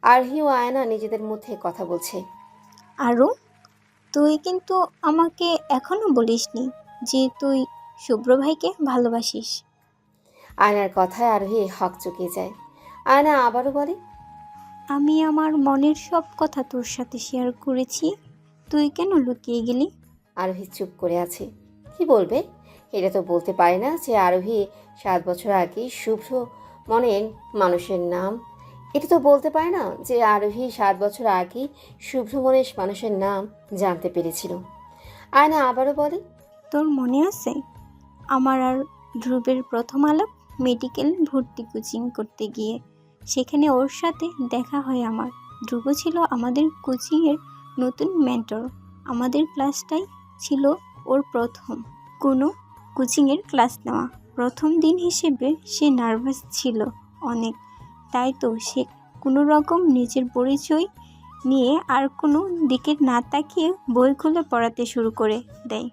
আরহি ও আয়না নিজেদের মধ্যে কথা বলছে। আরও, তুই কিন্তু আমাকে এখনো বলিসনি যে তুই শুভ্র ভাইকে ভালোবাসিস। আয়নার কথায় আরোহী হকচকিয়ে যায়। আয়না আবারও বলে, আমি আমার মনের সব কথা তোর সাথে শেয়ার করেছি, তুই কেন লুকিয়ে গেলি? আরোহী চুপ করে আছে। কি বলবে? এটা তো বলতে পারে না যে আরোহী 7 বছর আগে শুভ্র মনের মানুষের নাম। এটা তো বলতে পারে না যে আরোহী 7 বছর আগে শুভ্র মনের মানুষের নাম জানতে পেরেছিল। আয়না আবারও বলে, তোর মনে আছে আমার আর ধ্রুবের প্রথম আলাপ মেডিকেল ভর্তি কোচিং করতে গিয়ে? সেখানে ওর সাথে দেখা হয় আমার। ধ্রুব ছিল আমাদের কোচিংয়ের নতুন মেন্টর। আমাদের ক্লাসটাই ছিল ওর প্রথম কোনো কোচিংয়ের ক্লাস নেওয়া। প্রথম দিন হিসেবে সে নার্ভাস ছিল অনেক, তাই তো সে কোনো রকম নিজের পরিচয় নিয়ে আর কোনো দিকে না তাকিয়ে বই খুলে পড়াতে শুরু করে দেয়।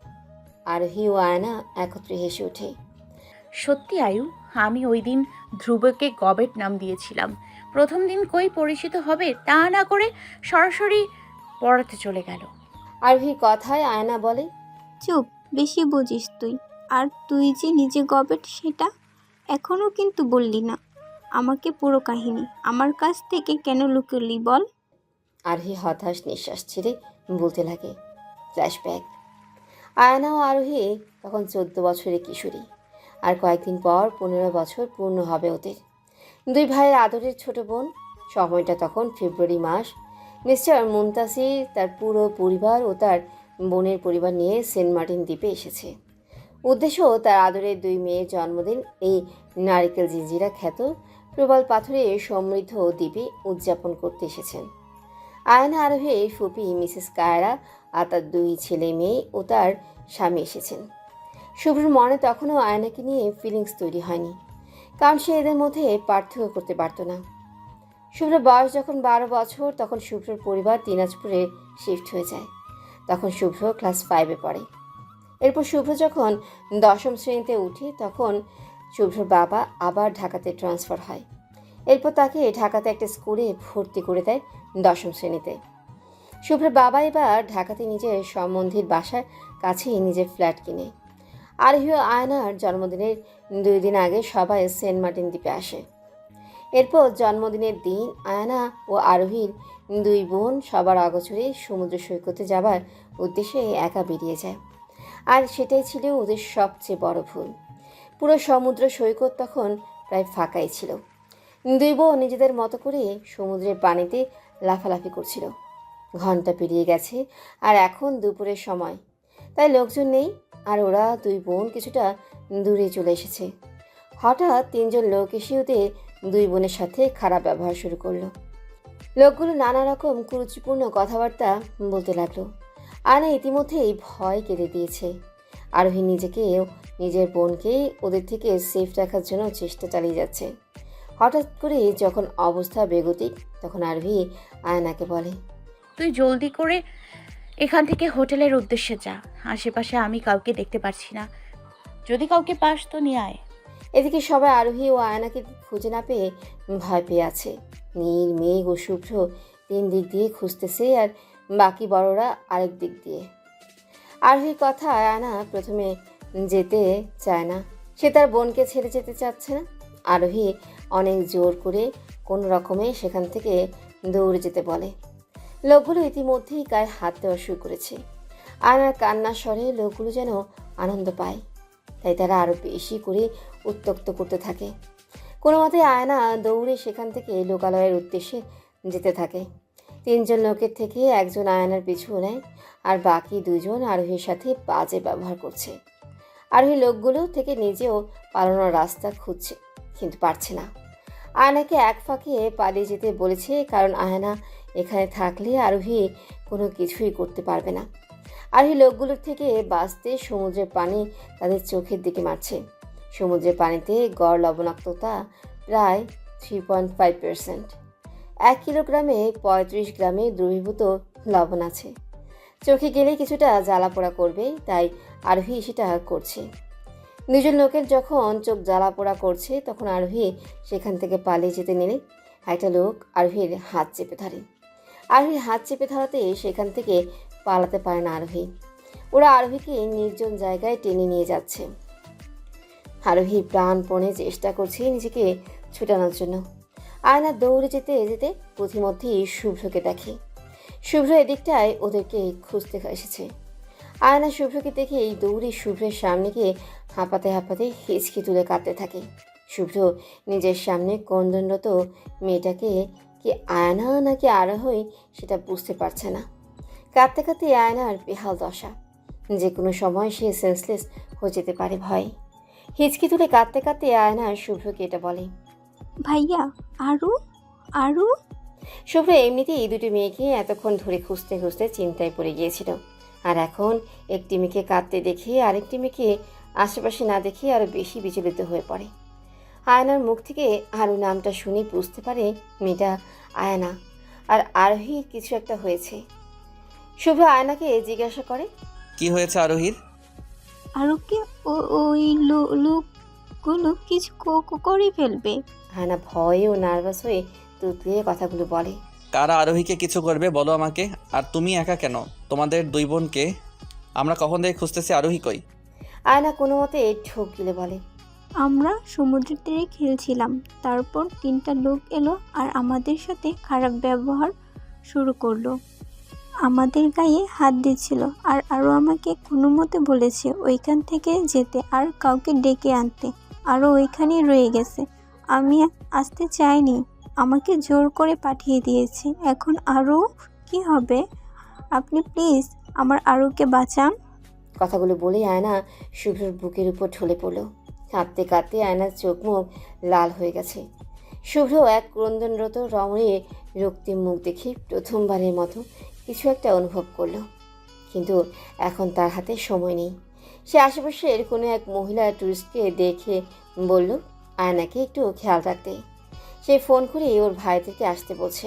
আরোহী ও আয়না একত্রে হেসে ওঠে। সত্যি আয়ু, আমি ওই দিন ধ্রুবকে গবেট নাম দিয়েছিলাম। প্রথম দিন কই পরিচিত হবে তা না করে সরাসরি পড়াতে চলে গেল। আরোহীর কথায় আয়না বলে, চুপ, বেশি বুঝিস তুই। আর তুই যে নিজে গবেট সেটা এখনও কিন্তু বললি না আমাকে পুরো কাহিনী। আমার কাছ থেকে কেন লুকলি বল? আরোহী হতাশ নিঃশ্বাস ছেড়ে বলতে লাগে, ফ্ল্যাশব্যাক। আয়না ও আরোহী তখন 14 বছরের কিশোরী। আর কয়েকদিন পর 15 বছর পূর্ণ হবে ওদের। দুই ভাইয়ের আদরের ছোট বোন। সময়টা তখন ফেব্রুয়ারি মাস। মিস্টার মুনতাসির তার পুরো পরিবার ও তার বোনের পরিবার নিয়ে সেন্ট মার্টিন দ্বীপে এসেছে। উদ্দেশ্য তার আদরের দুই মেয়ের জন্মদিন এই নারিকেল জিঞ্জিরা খ্যাত প্রবাল পাথরে সমৃদ্ধ দ্বীপে উদযাপন করতে এসেছেন। আয়না আরোহী ফুপি মিসেস কায়রা আর তার দুই ছেলে মেয়ে ও তার স্বামী এসেছেন। শুভ্রর মনে তখনও আয়নাকে নিয়ে ফিলিংস তৈরি হয়নি, কারণ সে এদের মধ্যে পার্থক্য করতে পারত না। শুভ্রের বয়স যখন 12 বছর, তখন শুভ্রর পরিবার দিনাজপুরে শিফট হয়ে যায়। তখন শুভ্র ক্লাস 5-এ পড়ে। এরপর শুভ্র যখন 10ম শ্রেণীতে উঠে, তখন শুভ্রর বাবা আবার ঢাকাতে ট্রান্সফার হয়। এরপর তাকে ঢাকাতে একটা স্কুলে ভর্তি করে দেয় 10ম শ্রেণীতে। শুভ্রের বাবা এবার ঢাকাতে নিজের সম্বন্ধীর বাসার কাছেই নিজের ফ্ল্যাট কিনে। আরোহী ও আয়নার জন্মদিনের 2 দিন আগে সবাই সেন্ট মার্টিন দ্বীপে আসে। এরপর জন্মদিনের দিন আয়না ও আরোহীর দুই বোন সবার আগোচরে সমুদ্র সৈকতে যাবার উদ্দেশ্যে একা বেরিয়ে যায়। আর সেটাই ছিল ওদের সবচেয়ে বড় ভুল। পুরো সমুদ্র সৈকত তখন প্রায় ফাঁকাই ছিল। দুই বোন নিজেদের মতো করে সমুদ্রের পানিতে লাফালাফি করছিল। ঘন্টা পেরিয়ে গেছে আর এখন দুপুরের সময়, তাই লোকজন নেই। আর ওরা দুই বোন কিছুটা দূরে চলে এসেছে। হঠাৎ 3জন লোক এসে ওদের দুই বোনের সাথে খারাপ ব্যবহার শুরু করলো। লোকগুলো নানা রকম কুরুচিপূর্ণ কথাবার্তা বলতে লাগলো। আয়না ইতিমধ্যেই ভয় কেঁদে দিয়েছে। আরোহী নিজেকেও নিজের বোনকে ওদের থেকে সেফ রাখার জন্য চেষ্টা চালিয়ে যাচ্ছে। হঠাৎ করে যখন অবস্থা বেগতিক, তখন আরোহী আয়নাকে বলে, তুই জলদি করে এখান থেকে হোটেলের উদ্দেশ্যে যা। আশেপাশে আমি কাউকে দেখতে পারছি না, যদি কাউকে পাস তো নিয়ে আয়। এদিকে সবাই আরোহী ও আয়নাকে খুঁজে না পেয়ে ভয় পেয়ে আছে। নীল, মেঘ ও শুভ্র 3 দিক দিয়ে খুঁজতেছে, আর বাকি বড়রা আরেক দিক দিয়ে। আরোহীর কথা আয়না প্রথমে যেতে চায় না। সে তার বোনকে ছেড়ে যেতে চাচ্ছে না। আরোহী অনেক জোর করে কোনো রকমে সেখান থেকে দৌড়ে যেতে বলে। লোকগুলো ইতিমধ্যেই গায়ে হাত দেওয়া শুরু করেছে। আয়নার কান্নার স্বরে লোকগুলো যেন আনন্দ পায়, তাই তারা আরও বেশি করে উত্ত্যক্ত করতে থাকে। কোনো মতে আয়না দৌড়ে সেখান থেকে লোকালয়ের উদ্দেশ্যে যেতে থাকে। 3জন লোকের থেকে একজন আয়নার পিছু নেয়, আর বাকি 2জন আরোহীর সাথে বাজে ব্যবহার করছে। আরোহী লোকগুলো থেকে নিজেও পালানোর রাস্তা খুঁজছে, কিন্তু পারছে না। আয়নাকে এক ফাঁকে পালিয়ে যেতে বলেছে, কারণ আয়না এখানে থাকলে আরোহী কোনো কিছুই করতে পারবে না। আরোহী লোকগুলোর থেকে বাঁচতে সমুদ্রের পানি তাদের চোখের দিকে মারছে। সমুদ্রের পানিতে গড় লবণাক্ততা প্রায় 3.5%। 1 কিলোগ্রামে 35 গ্রামে দ্রবীভূত লবণ আছে। চোখে গেলে কিছুটা জ্বালাপোড়া করবে, তাই আরোহী সেটা করছে। 2জন লোকের যখন চোখ জ্বালাপোড়া করছে, তখন আরোহী সেখান থেকে পালিয়ে যেতে নিলে একটা লোক আরোহীর হাত চেপে ধরে। আরোহীর হাত চেপে ধরাতে সেখান থেকে পালাতে পারে না আরোহী। ওরা আরোহীকে নির্জন জায়গায় টেনে নিয়ে যাচ্ছে। আরোহী প্রাণপণে চেষ্টা করছে নিজেকে ছুটানোর জন্য। আয়না দৌড়ে যেতে যেতে পথিমধ্যেই শুভ্রকে দেখে। শুভ্র এদিকটায় ওদেরকে খুঁজতে এসেছে। আয়না শুভ্রকে দেখেই দৌড়ে শুভ্রের সামনে গিয়ে হাঁপাতে হাঁপাতে হিচকি তুলে কাঁদতে থাকে। শুভ্র নিজের সামনে ক্রন্দনরত মেয়েটাকে কি আয়না নাকি আরোহী সেটা বুঝতে পারছে না। কাঁদতে কাঁদতে আয়নার বেহাল দশা, যে কোনো সময় সে সেন্সলেস হয়ে যেতে পারে ভয়। হিচকি তুলে কাঁদতে কাঁদতে আয়না শুভ্রকে এটা বলে। ভাইয়া, আরু আরু শুভ্র এমনিতেই এই দুটি মেয়েকে এতক্ষণ ধরে খুঁজতে খুঁজতে চিন্তায় পড়ে গিয়েছিল, আর এখন একটি মেয়েকে কাঁদতে দেখে আরেকটি মেয়েকে আশেপাশে না দেখে আরও বেশি বিচলিত হয়ে পড়ে। আয়নার মুখ থেকে আরু নামটা শুনে বুঝতে পারে মেয়েটা আয়না, আর আরোহীর কিছু একটা হয়েছে। শুভ্র আয়নাকে জিজ্ঞাসা করে, কি হয়েছে আরোহীর? আরুকে ওই লোকগুলো কিছু করে ফেলবে। আয়না ভয়ে ও নার্ভাস হয়ে তুতলিয়ে কথাগুলো বলে। কারা আরোহীকে কিছু করবে বলো আমাকে। আর তুমি একা কেন? তোমাদের দুই বোনকে আমরা কখন থেকে খুঁজতেছি, আরোহী কই? আয়না কোনো মতে ঢোক গিলে বলে, আমরা সমুদ্রের তীরে খেলছিলাম, তারপর 3টা লোক এলো আর আমাদের সাথে খারাপ ব্যবহার শুরু করলো। আমাদের গায়ে হাত দিচ্ছিল আর আরও আমাকে কোনো মতে বলেছে ওইখান থেকে যেতে আর কাউকে ডেকে আনতে। আরও ওইখানেই রয়ে গেছে। আমি আসতে চাইনি, আমাকে জোর করে পাঠিয়ে দিয়েছে। এখন আরও কি হবে? আপনি প্লিজ আমার আরুকে বাঁচান। কথাগুলো বলে আয়না শুভ্রর বুকের উপর ঢলে পড়ল। কাঁদতে কাঁদতে আয়নার চোখ মুখ লাল হয়ে গেছে। শুভ্র এক ক্রন্দনরত রমণীর রক্তিম মুখ দেখে প্রথমবারের মতো কিছু একটা অনুভব করলো, কিন্তু এখন তার হাতে সময় নেই। সে আশেপাশের কোনো এক মহিলা টুরিস্টকে দেখে বলল আয়নাকে একটু খেয়াল রাখতে। সে ফোন করে ওর ভাইদেরকে আসতে বলছে।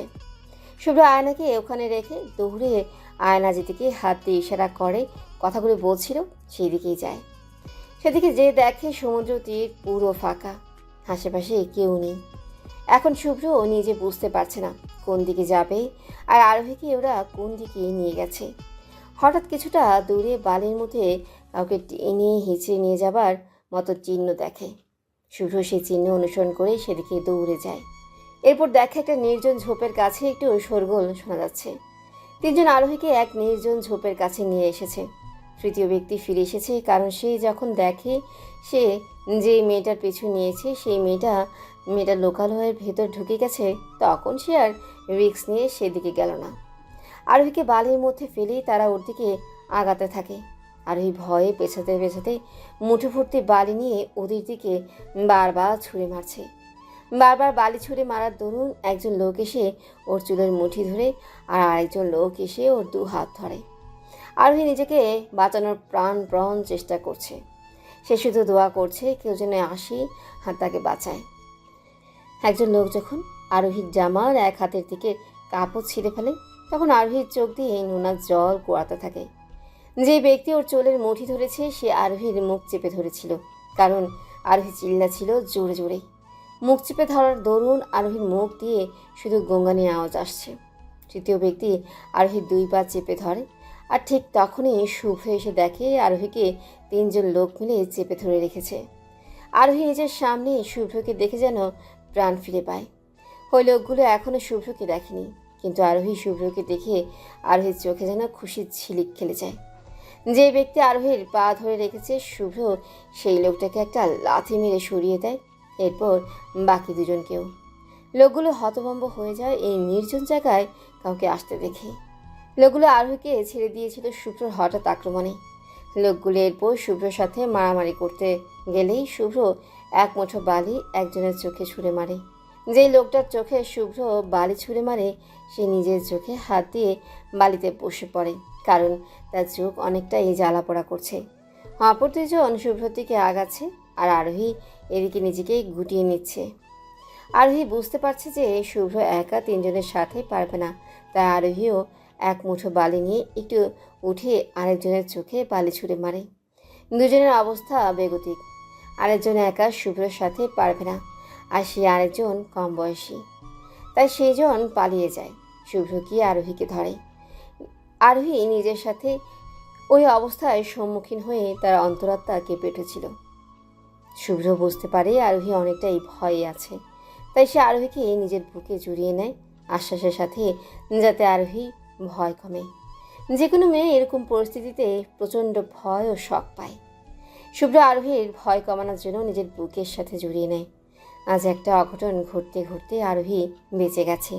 শুভ্র আয়নাকে ওখানে রেখে দৌড়ে আয়না যেদিকে হাত দিয়ে ইশারা করে কথাগুলো বলছিল সেই দিকেই যায়। সেদিকে যে দেখে সমুদ্র তীর পুরো ফাঁকা, আশেপাশে কেউ নেই। এখন শুভ্র নিজে বুঝতে পারছে না কোন দিকে যাবে আর আরোহীকে ওরা কোন দিকে নিয়ে গেছে। হঠাৎ কিছুটা দূরে বালির মধ্যে কাউকে টেনে হিঁচড়ে নিয়ে যাবার মতো চিহ্ন দেখে। শুভ্র সেই চিহ্ন অনুসরণ করে সেদিকে দৌড়ে যায়। এরপর দেখে একটা নির্জন ঝোপের কাছে একটু শোরগোল শোনা যাচ্ছে। 3জন আরোহীকে এক নির্জন ঝোপের কাছে নিয়ে এসেছে। তৃতীয় ব্যক্তি ফিরে এসেছে, কারণ সে যখন দেখে সে যে মেয়েটার পিছু নিয়েছে সেই মেয়েটা লোকালয়ের ভেতর ঢুকে গেছে, তখন সে আর রিস্ক নিয়ে সেদিকে গেল না। আরোহীকে বালির মধ্যে ফেলেই তারা ওর দিকে আগাতে থাকে। আরোহী ভয়ে পেছাতে পেছাতে মুঠো ভর্তি বালি নিয়ে ওদের দিকে বারবার ছুঁড়ে মারছে। বারবার বালি ছুঁড়ে মারার দরুন একজন লোক এসে ওর চুলের মুঠি ধরে আর আরেকজন লোক এসে ওর 2 হাত ধরে। আরোহী নিজেকে বাঁচানোর প্রাণপণ চেষ্টা করছে। সে শুধু দোয়া করছে কেউ যেন আসে আর তাকে বাঁচায়। একজন লোক যখন আরোহীর জামার এক হাতের দিকে কাপড় ছিঁড়ে ফেলে, তখন আরোহীর চোখ দিয়ে নোনার জল গড়াতে থাকে। যে ব্যক্তি ওর চুলের মুঠি ধরেছে সে আরোহীর মুখ চেপে ধরেছিল, কারণ আরোহী চিল্লাছিল জোরে জোরে। মুখ চেপে ধরার দরুন আরোহীর মুখ দিয়ে শুধু গঙ্গানি আওয়াজ আসছে। তৃতীয় ব্যক্তি আরোহীর 2 পা চেপে ধরে, আর ঠিক তখনই শুভ্র এসে দেখে আরোহীকে 3জন লোক মিলে চেপে ধরে রেখেছে। আরোহী নিজের সামনে শুভ্রকে দেখে যেন প্রাণ ফিরে পায়। ওই লোকগুলো এখনও শুভ্রকে দেখেনি, কিন্তু আরোহী শুভ্রকে দেখে আরোহীর চোখে যেন খুশির ঝিলিক খেলে যায়। যে ব্যক্তি আরোহীর পা ধরে রেখেছে শুভ্র সেই লোকটাকে একটা লাথি মেরে সরিয়ে দেয়, এরপর বাকি 2জনকেও। লোকগুলো হতভম্ব হয়ে যায় এই নির্জন জায়গায় কাউকে আসতে দেখে। লোকগুলো আরোহীকে ছেড়ে দিয়েছিল শুভ্রর হঠাৎ আক্রমণে। লোকগুলো এরপর শুভ্রর সাথে মারামারি করতে গেলেই শুভ্র এক মুঠো বালি একজনের চোখে ছুঁড়ে মারে। যেই লোকটার চোখে শুভ্র বালি ছুঁড়ে মারে সে নিজের চোখে হাত দিয়ে বালিতে বসে পড়ে, কারণ তার চোখ অনেকটাই জ্বালা পোড়া করছে। অপর 2জন শুভ্রর দিকে আগাচ্ছে আর আরোহী এদিকে নিজেকে গুটিয়ে নিচ্ছে। আরোহী বুঝতে পারছে যে শুভ্র একা 3জনের সাথে পারবে না, তাই আরোহীও এক মুঠো বালি নিয়ে একটু উঠে আরেকজনের চোখে বালি ছুঁড়ে মারে। 2জনের অবস্থা বেগতিক। আরেকজন একা শুভ্রর সাথে পারবে না, আর সে আরেকজন কম বয়সী। তাই সেজন পালিয়ে যায়। শুভ্র গিয়ে আরোহীকে ধরে। আরোহী নিজের সাথে ওই অবস্থায় সম্মুখীন হয়ে তার অন্তরাত্মা কেঁপে উঠেছিল। শুভ্র বুঝতে পারে আরোহী অনেকটাই ভয়ে আছে, তাই সে আরোহীকে নিজের বুকে জড়িয়ে নেয় আশ্বাসের সাথে, যাতে আরোহী ভয় কমে। যে কোনো মেয়ে এরকম পরিস্থিতিতে প্রচণ্ড ভয় ও শক পায়। শুভ্র আরোহীর ভয় কমানোর জন্য নিজের বুকের সাথে জড়িয়ে নেয়। আজ একটা অঘটন ঘটতে ঘটতে আরোহী বেঁচে গেছে,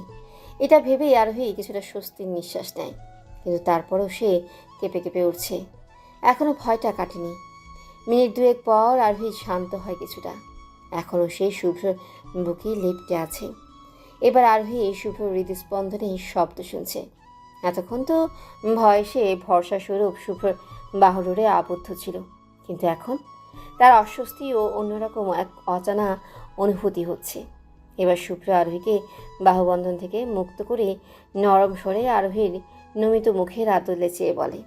এটা ভেবেই আরোহী কিছুটা স্বস্তির নিঃশ্বাস নেয়। কিন্তু তারপরও সে কেঁপে কেঁপে উঠছে, এখনও ভয়টা কাটেনি। মিনিট দুয়েক পর আরোহী শান্ত হয় কিছুটা, এখনও সেই শুভ্র বুকে লেপ্টে আছে। এবার আরোহী শুভ্র হৃদস্পন্দনে শব্দ শুনছে। এতক্ষণ তো ভয়ে ভরসা স্বরূপ শুভ্র বাহুডোরে আবদ্ধ ছিল, কিন্তু এখন তার অস্বস্তি ও অন্যরকম এক অজানা অনুভূতি হচ্ছে। এবার শুভ্র আরোহীকে বাহুবন্ধন থেকে মুক্ত করে নরম স্বরে আরোহীর নমিত মুখের আদলে চেয়ে বলে,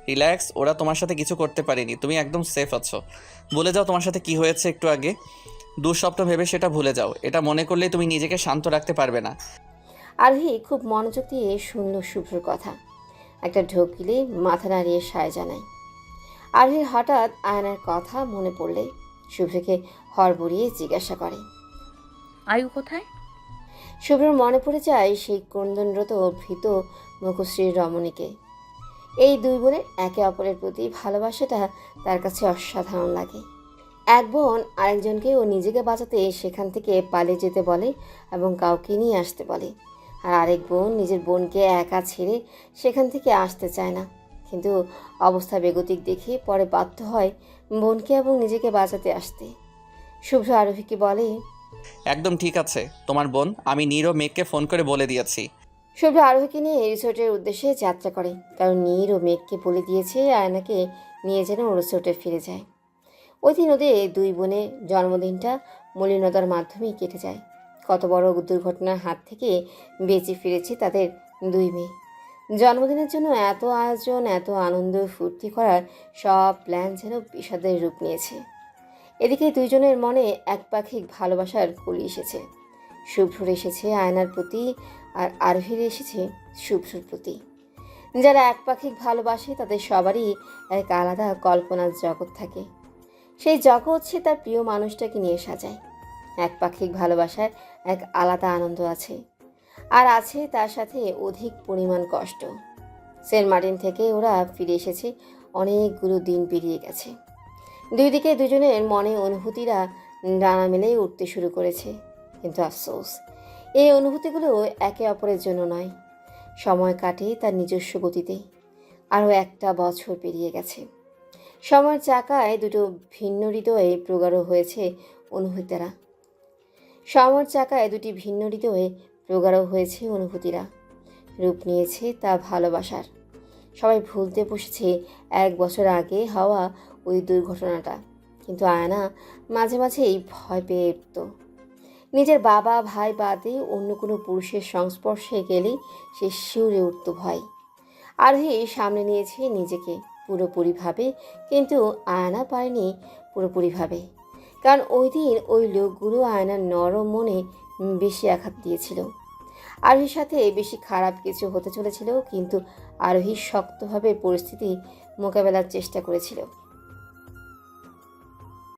রিল্যাক্স, ওরা তোমার সাথে কিছু করতে পারেনি, তুমি একদম সেফ আছো। ভুলে যাও তোমার সাথে কি হয়েছে একটু আগে। দুঃস্বপ্ন ভেবে সেটা ভুলে যাও, এটা মনে করলে তুমি নিজেকে শান্ত রাখতে পারবে না। আরোহী খুব মনোযোগ দিয়ে শুনল শুভ্রর কথা। একটা ঢোক গিলে মাথা নাড়িয়ে সায় জানায়। আরোহীর হঠাৎ আয়নার কথা মনে পড়লে শুভ্রকে হড়বড়িয়ে জিজ্ঞাসা করে। আয়ু কোথায়? শুভ্রর মনে পড়ে যায় সেই ক্রন্দনরত ভীত মুখশ্রীর রমণীকে। এই দুই বোনের একে অপরের প্রতি ভালোবাসাটা তার কাছে অসাধারণ লাগে। এক বোন আরেকজনকে ও নিজেকে বাঁচাতে সেখান থেকে পালিয়ে যেতে বলে এবং কাউকে নিয়ে আসতে বলে, আর আরেক বোন নিজের বোনকে একা ছেড়ে সেখান থেকে আসতে চায় না, কিন্তু অবস্থা বেগতিক দেখে পরে বাধ্য হয় বোনকে এবং নিজেকে বাঁচাতে আসতে। শুভ্র আরোহীকে বলে, একদম ঠিক আছে তোমার বোন, আমি নীর ও মেঘকে ফোন করে বলে দিয়েছি। শুভ্র আরোহীকে নিয়ে রিসোর্টের উদ্দেশ্যে যাত্রা করে, কারণ নীর ও মেঘকে বলে দিয়েছে আয়নাকে নিয়ে যেন রিসোর্টে ফিরে যায়। ওই দিন ওদের দুই বোনের জন্মদিনটা মলিনতার মাধ্যমেই কেটে যায়। কত বড় দুর্ঘটনার হাত থেকে বেঁচে ফিরেছে তাদের দুই মেয়ে। জন্মদিনের জন্য এত আয়োজন, এত আনন্দ ফুর্তি করার সব প্ল্যান যেন বিষাদের রূপ নিয়েছে। এদিকে দুইজনের মনে একপাক্ষিক ভালোবাসার কলি এসেছে। শুভ্রর এসেছে আয়নার প্রতি, আর আরোহীর এসেছে শুভ্রর প্রতি। যারা একপাক্ষিক ভালোবাসে তাদের সবারই এক আলাদা কল্পনার জগৎ থাকে। সেই জগৎ সে তার প্রিয় মানুষটাকে নিয়ে সাজায়। একপাক্ষিক ভালোবাসার এক আলাদা আনন্দ আছে, আর আছে তার সাথে অধিক পরিমাণ কষ্ট। সেন্ট মার্টিন থেকে ওরা ফিরে এসেছে, অনেকগুলো দিন পেরিয়ে গেছে। দুই দিকে দুজনের মনে অনুভূতিরা ডানা মেলে উঠতে শুরু করেছে, কিন্তু আফসোস এই অনুভূতিগুলো একে অপরের জন্য নয়। সময় কাটে তার নিজস্ব গতিতে। আরও একটা বছর পেরিয়ে গেছে। সময়ের চাকায় দুটো ভিন্ন হৃদয়ে প্রগাঢ় হয়েছে অনুভূতিরা। সময়ের চাকায় দুটি ভিন্ন হৃদয়ে প্রগাঢ় হয়েছে অনুভূতিরা। রূপ নিয়েছে তা ভালোবাসার। সবাই ভুলতে বসেছে 1 বছর আগে হওয়া ওই দুর্ঘটনাটা, কিন্তু আয়না মাঝে মাঝেই ভয় পেয়ে উঠত। নিজের বাবা ভাই বাদে অন্য কোনো পুরুষের সংস্পর্শে গেলেই সে শিউরে উঠত ভয়। আরোহী সামনে নিয়েছে নিজেকে পুরোপুরিভাবে, কিন্তু আয়না পারেনি পুরোপুরিভাবে, কারণ ওই দিন ওই লোকগুলো আয়নার নরম মনে বেশি আঘাত দিয়েছিল। আরোহীর সাথে বেশি খারাপ কিছু হতে চলেছিল, কিন্তু আরোহী শক্তভাবে পরিস্থিতি মোকাবেলার চেষ্টা করেছিল।